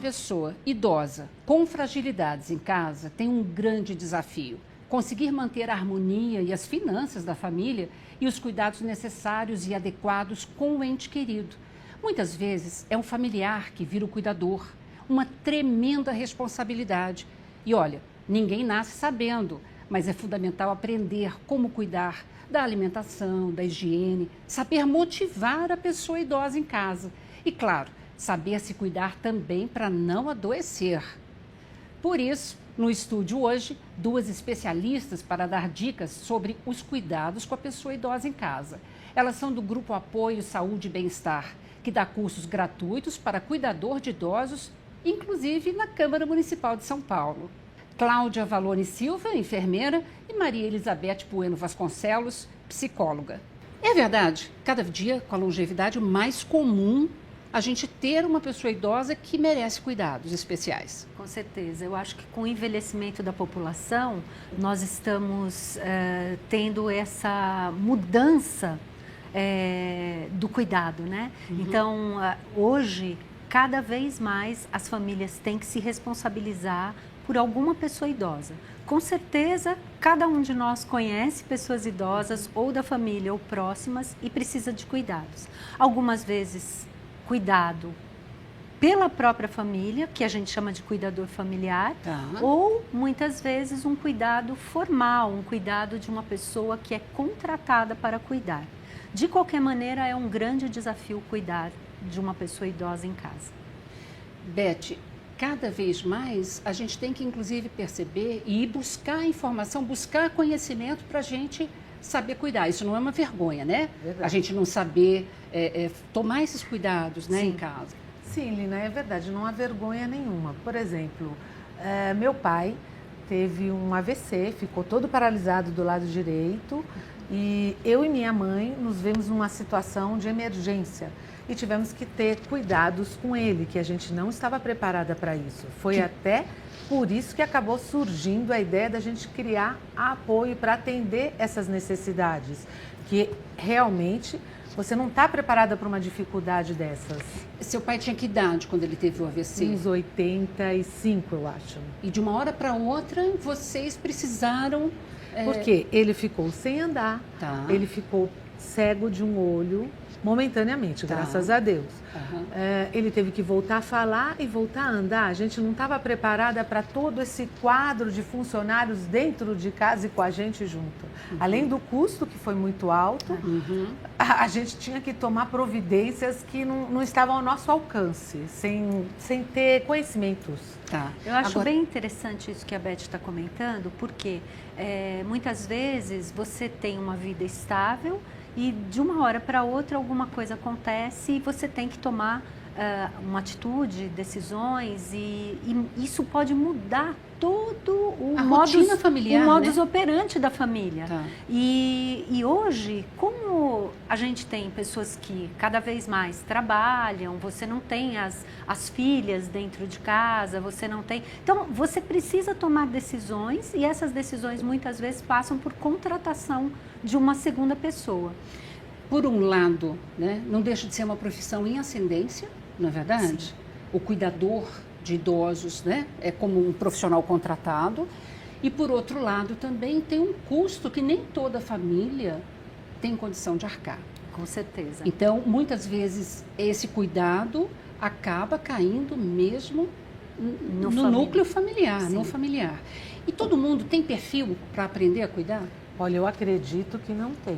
pessoa idosa com fragilidades em casa tem um grande desafio: conseguir manter a harmonia e as finanças da família e os cuidados necessários e adequados com o ente querido. Muitas vezes é um familiar que vira o cuidador, uma tremenda responsabilidade. E olha, ninguém nasce sabendo, mas é fundamental aprender como cuidar da alimentação, da higiene, saber motivar a pessoa idosa em casa e, claro, saber se cuidar também para não adoecer. Por isso, no estúdio hoje, duas especialistas para dar dicas sobre os cuidados com a pessoa idosa em casa. Elas são do Grupo Apoio Saúde e Bem-Estar, que dá cursos gratuitos para cuidador de idosos, inclusive na Câmara Municipal de São Paulo. Cláudia Valone Silva, enfermeira, e Maria Elizabeth Bueno Vasconcelos, psicóloga. É verdade, cada dia com a longevidade mais comum a gente ter uma pessoa idosa que merece cuidados especiais. Com certeza. Eu acho que com o envelhecimento da população, nós estamos tendo essa mudança do cuidado, né? Uhum. Então, hoje, cada vez mais as famílias têm que se responsabilizar por alguma pessoa idosa. Com certeza, cada um de nós conhece pessoas idosas ou da família ou próximas e precisa de cuidados. Algumas vezes, cuidado pela própria família, que a gente chama de cuidador familiar, ou muitas vezes um cuidado formal, um cuidado de uma pessoa que é contratada para cuidar. De qualquer maneira, é um grande desafio cuidar de uma pessoa idosa em casa. Beth, cada vez mais a gente tem que inclusive perceber e ir buscar informação, buscar conhecimento para a gente saber cuidar. Isso não é uma vergonha, né? Verdade. A gente não saber tomar esses cuidados, né, em casa. Sim, Lina, é verdade, não há vergonha nenhuma. Por exemplo, meu pai teve um AVC, ficou todo paralisado do lado direito e eu e minha mãe nos vemos numa situação de emergência e tivemos que ter cuidados com ele, que a gente não estava preparada para isso. Foi até por isso que acabou surgindo a ideia da gente criar apoio para atender essas necessidades, que realmente você não está preparada para uma dificuldade dessas. Seu pai tinha que idade quando ele teve o AVC? Uns 85, eu acho. E de uma hora para outra, vocês precisaram... Porque ele ficou sem andar, ele ficou cego de um olho, momentaneamente, graças a Deus. Ele teve que voltar a falar e voltar a andar. A gente não estava preparada para todo esse quadro de funcionários dentro de casa e com a gente junto. Além do custo, que foi muito alto, a gente tinha que tomar providências que não estavam ao nosso alcance, sem ter conhecimentos. Eu acho bem interessante isso que a Beth está comentando, porque muitas vezes você tem uma vida estável e de uma hora para outra alguma coisa acontece e você tem que tomar uma atitude, decisões e isso pode mudar todo o rotina familiar, o modus operandi da família. E hoje, como a gente tem pessoas que cada vez mais trabalham, você não tem as filhas dentro de casa, você não tem... Então, você precisa tomar decisões e essas decisões muitas vezes passam por contratação de uma segunda pessoa. Por um lado, né, não deixa de ser uma profissão em ascendência, não é verdade? Sim. O cuidador de idosos, né, é como um profissional contratado. E, por outro lado, também tem um custo que nem toda família tem condição de arcar. Com certeza. Então, muitas vezes, esse cuidado acaba caindo mesmo no núcleo familiar, no familiar. E todo mundo tem perfil para aprender a cuidar? Olha, eu acredito que não tenha.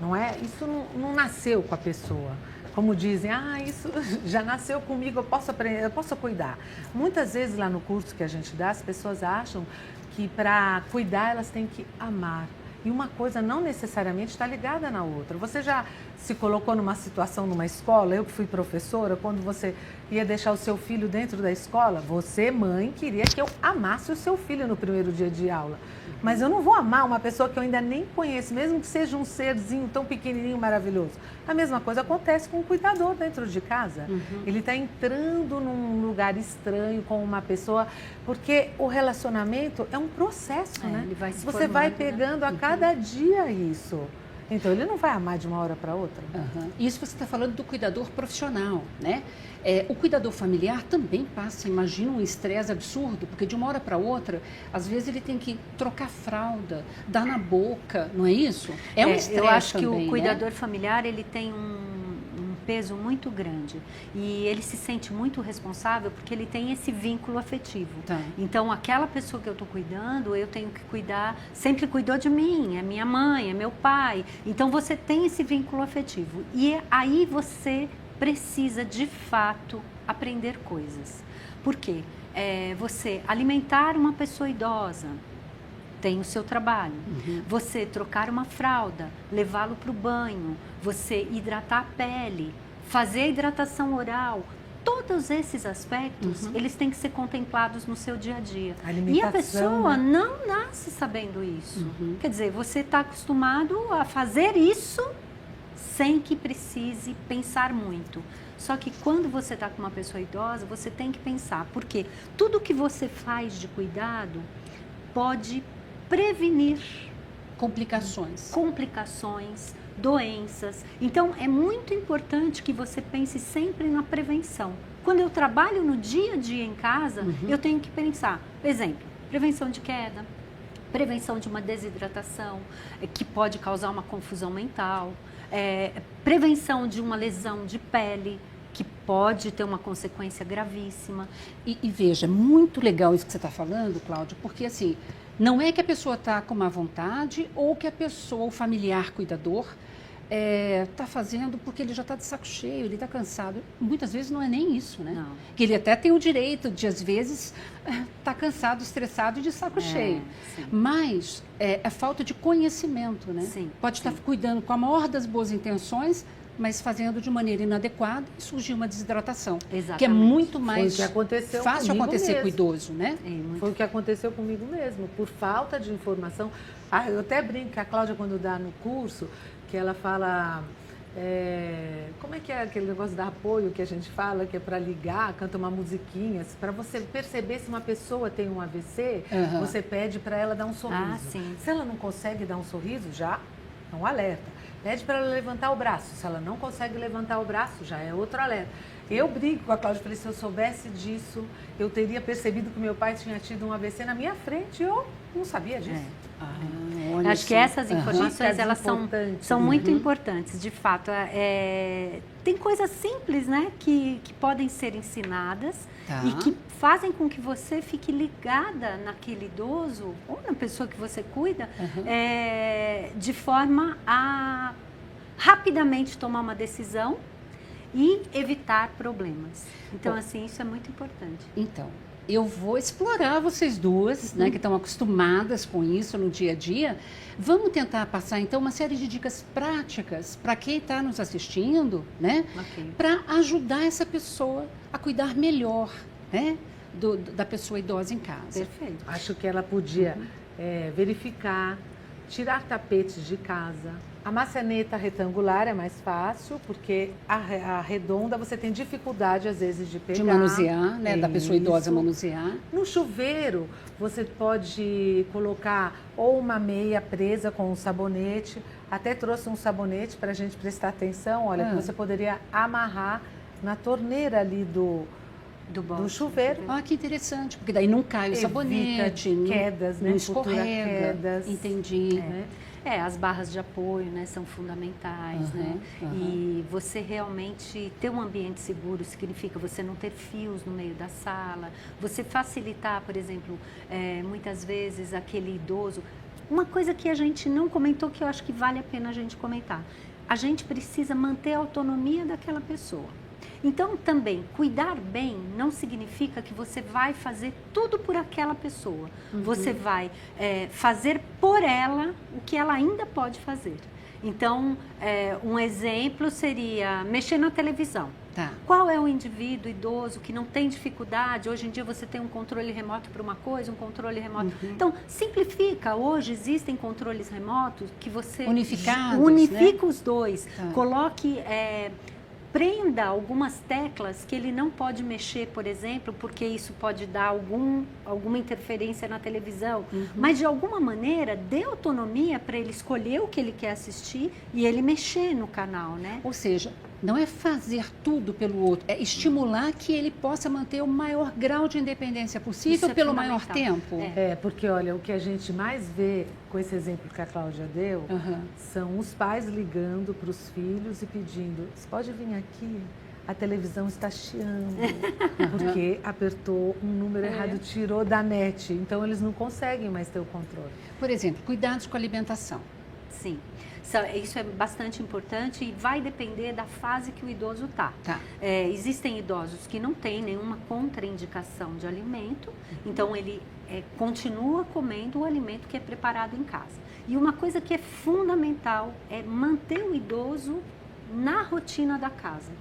Não é? Isso não nasceu com a pessoa. Como dizem, isso já nasceu comigo, eu posso aprender, eu posso cuidar. Muitas vezes lá no curso que a gente dá, as pessoas acham que para cuidar elas têm que amar. E uma coisa não necessariamente está ligada na outra. Você já se colocou numa situação numa escola, eu que fui professora, quando você ia deixar o seu filho dentro da escola, você, mãe, queria que eu amasse o seu filho no primeiro dia de aula. Mas eu não vou amar uma pessoa que eu ainda nem conheço, mesmo que seja um serzinho tão pequenininho, maravilhoso. A mesma coisa acontece com o cuidador dentro de casa. Ele está entrando num lugar estranho com uma pessoa, porque o relacionamento é um processo, né? Ele vai se Você formando, vai pegando a cada dia isso. Então, ele não vai amar de uma hora para outra. Uhum. Isso você está falando do cuidador profissional, né? O cuidador familiar também passa, imagina, um estresse absurdo, porque de uma hora para outra, às vezes ele tem que trocar fralda, dar na boca, não é isso? É um estresse. Eu acho que também, o cuidador familiar, ele tem um peso muito grande e ele se sente muito responsável porque ele tem esse vínculo afetivo. Tá. Então, aquela pessoa que eu estou cuidando, eu tenho que cuidar, sempre cuidou de mim, é minha mãe, é meu pai. Então, você tem esse vínculo afetivo e aí você precisa, de fato, aprender coisas. Por quê? Você alimentar uma pessoa idosa, tem o seu trabalho. Uhum. Você trocar uma fralda, levá-lo para o banho, você hidratar a pele, fazer a hidratação oral. Todos esses aspectos, eles têm que ser contemplados no seu dia a dia. E a pessoa não nasce sabendo isso. Quer dizer, você está acostumado a fazer isso sem que precise pensar muito. Só que quando você está com uma pessoa idosa, você tem que pensar. Porque tudo que você faz de cuidado pode prevenir complicações, doenças. Então, é muito importante que você pense sempre na prevenção. Quando eu trabalho no dia a dia em casa, eu tenho que pensar, por exemplo, prevenção de queda, prevenção de uma desidratação, que pode causar uma confusão mental, prevenção de uma lesão de pele, que pode ter uma consequência gravíssima. E veja, é muito legal isso que você está falando, Cláudia, porque assim, não é que a pessoa está com má vontade ou que a pessoa, o familiar cuidador, está fazendo porque ele já está de saco cheio, ele está cansado. Muitas vezes não é nem isso, né? Não. Que ele até tem o direito de, às vezes, estar cansado, estressado e de saco cheio. Sim. Mas é falta de conhecimento, né? Sim, pode estar cuidando com a maior das boas intenções, mas fazendo de maneira inadequada e surgir uma desidratação. Exatamente. Que é muito mais fácil acontecer mesmo. com o idoso, né? Foi o que aconteceu comigo mesmo, por falta de informação. Eu até brinco que a Cláudia, quando dá no curso, que ela fala... como é que é aquele negócio de apoio que a gente fala, que é para ligar, canta uma musiquinha, para você perceber se uma pessoa tem um AVC, você pede para ela dar um sorriso. Sim. Se ela não consegue dar um sorriso, já é um alerta. Pede para ela levantar o braço. Se ela não consegue levantar o braço, já é outro alerta. Eu brinco com a Cláudia, falei, se eu soubesse disso, eu teria percebido que meu pai tinha tido um AVC na minha frente, eu não sabia disso. Acho que essas informações, elas são muito importantes, de fato. Tem coisas simples, né, que podem ser ensinadas e que fazem com que você fique ligada naquele idoso ou na pessoa que você cuida, de forma a rapidamente tomar uma decisão e evitar problemas. Então, assim, isso é muito importante. Então, eu vou explorar vocês duas, né, que estão acostumadas com isso no dia a dia. Vamos tentar passar, então, uma série de dicas práticas para quem está nos assistindo, né? Para ajudar essa pessoa a cuidar melhor, né, da pessoa idosa em casa. Perfeito. Acho que ela podia verificar, tirar tapetes de casa. A maçaneta retangular é mais fácil, porque a redonda você tem dificuldade, às vezes, de pegar. De manusear, né? Da pessoa idosa manusear. No chuveiro, você pode colocar ou uma meia presa com um sabonete. Até trouxe um sabonete para a gente prestar atenção. Olha, que você poderia amarrar na torneira ali do chuveiro. Ah, que interessante, porque daí não cai o sabonete, quedas, não escorrega. Quedas. Entendi. As barras de apoio, né, são fundamentais, né? E você realmente ter um ambiente seguro significa você não ter fios no meio da sala, você facilitar, por exemplo, muitas vezes aquele idoso. Uma coisa que a gente não comentou, que eu acho que vale a pena a gente comentar. A gente precisa manter a autonomia daquela pessoa. Então, também, cuidar bem não significa que você vai fazer tudo por aquela pessoa. Você vai fazer por ela o que ela ainda pode fazer. Então, um exemplo seria mexer na televisão. Qual é o indivíduo idoso que não tem dificuldade? Hoje em dia você tem um controle remoto para uma coisa, um controle remoto. Então, simplifica. Hoje existem controles remotos que você unifica, né? Os dois. Coloque prenda algumas teclas que ele não pode mexer, por exemplo, porque isso pode dar alguma interferência na televisão. Mas, de alguma maneira, dê autonomia para ele escolher o que ele quer assistir e ele mexer no canal, né? Ou seja, não é fazer tudo pelo outro, é estimular que ele possa manter o maior grau de independência possível pelo maior tempo. Porque, olha, o que a gente mais vê com esse exemplo que a Cláudia deu, são os pais ligando para os filhos e pedindo, você pode vir aqui? A televisão está chiando, porque apertou um número errado, tirou da net. Então, eles não conseguem mais ter o controle. Por exemplo, cuidados com a alimentação. Sim. Isso é bastante importante e vai depender da fase que o idoso está. Existem idosos que não têm nenhuma contraindicação de alimento, então ele continua comendo o alimento que é preparado em casa. E uma coisa que é fundamental é manter o idoso na rotina da casa.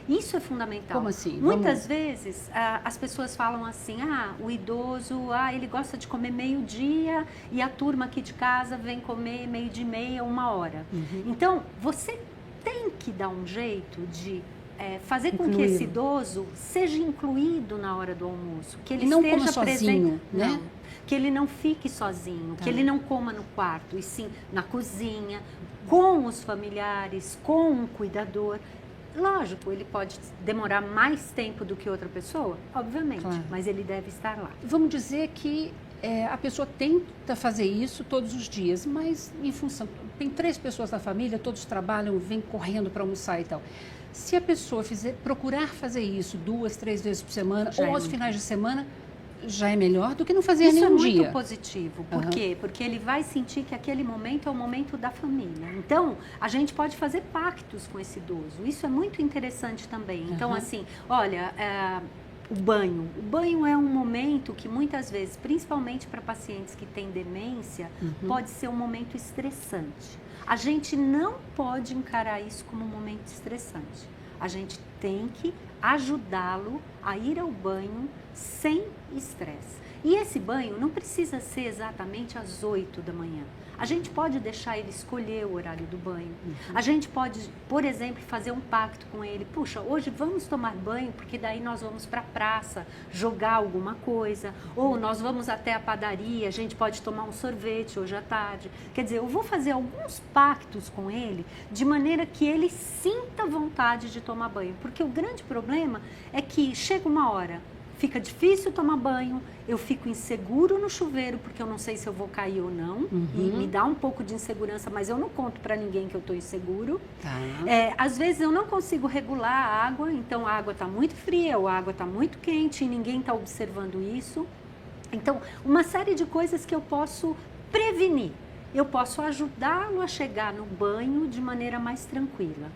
Isso é fundamental. Como assim? Muitas vezes as pessoas falam assim, o idoso, ele gosta de comer meio-dia e a turma aqui de casa vem comer meio-dia e meia, 1h. Então, você tem que dar um jeito de fazer com que esse idoso seja incluído na hora do almoço. Que ele não esteja coma sozinho, né? Não, que ele não fique sozinho, que ele não coma no quarto, e sim na cozinha, com os familiares, com um cuidador. Lógico, ele pode demorar mais tempo do que outra pessoa, obviamente, mas ele deve estar lá. Vamos dizer que a pessoa tenta fazer isso todos os dias, mas em função... Tem 3 pessoas na família, todos trabalham, vêm correndo para almoçar e tal. Se a pessoa procurar fazer isso 2, 3 vezes por semana, ou aos finais de semana, já é melhor do que não fazer nenhum dia. Isso é muito positivo. Por quê? Porque ele vai sentir que aquele momento é o momento da família. Então, a gente pode fazer pactos com esse idoso. Isso é muito interessante também. Então, assim, olha, o banho. O banho é um momento que muitas vezes, principalmente para pacientes que têm demência, pode ser um momento estressante. A gente não pode encarar isso como um momento estressante. A gente tem que ajudá-lo a ir ao banho sem estresse. E esse banho não precisa ser exatamente às 8 da manhã. A gente pode deixar ele escolher o horário do banho. A gente pode, por exemplo, fazer um pacto com ele. Puxa, hoje vamos tomar banho, porque daí nós vamos para a praça jogar alguma coisa. Ou nós vamos até a padaria, a gente pode tomar um sorvete hoje à tarde. Quer dizer, eu vou fazer alguns pactos com ele, de maneira que ele sinta vontade de tomar banho. Porque o grande problema é que chega uma hora, fica difícil tomar banho, eu fico inseguro no chuveiro, porque eu não sei se eu vou cair ou não, e me dá um pouco de insegurança, mas eu não conto para ninguém que eu estou inseguro. Às vezes eu não consigo regular a água, então a água está muito fria, ou a água está muito quente, e ninguém está observando isso. Então, uma série de coisas que eu posso prevenir. Eu posso ajudá-lo a chegar no banho de maneira mais tranquila.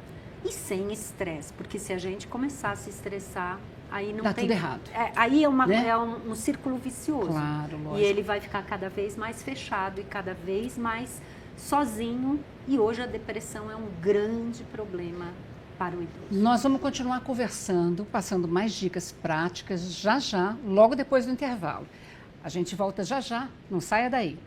E sem estresse, porque se a gente começar a se estressar, aí não dá tem... tudo errado. Aí é um círculo vicioso. Claro, lógico. E ele vai ficar cada vez mais fechado e cada vez mais sozinho. E hoje a depressão é um grande problema para o idoso. Nós vamos continuar conversando, passando mais dicas práticas já, logo depois do intervalo. A gente volta já, não saia daí.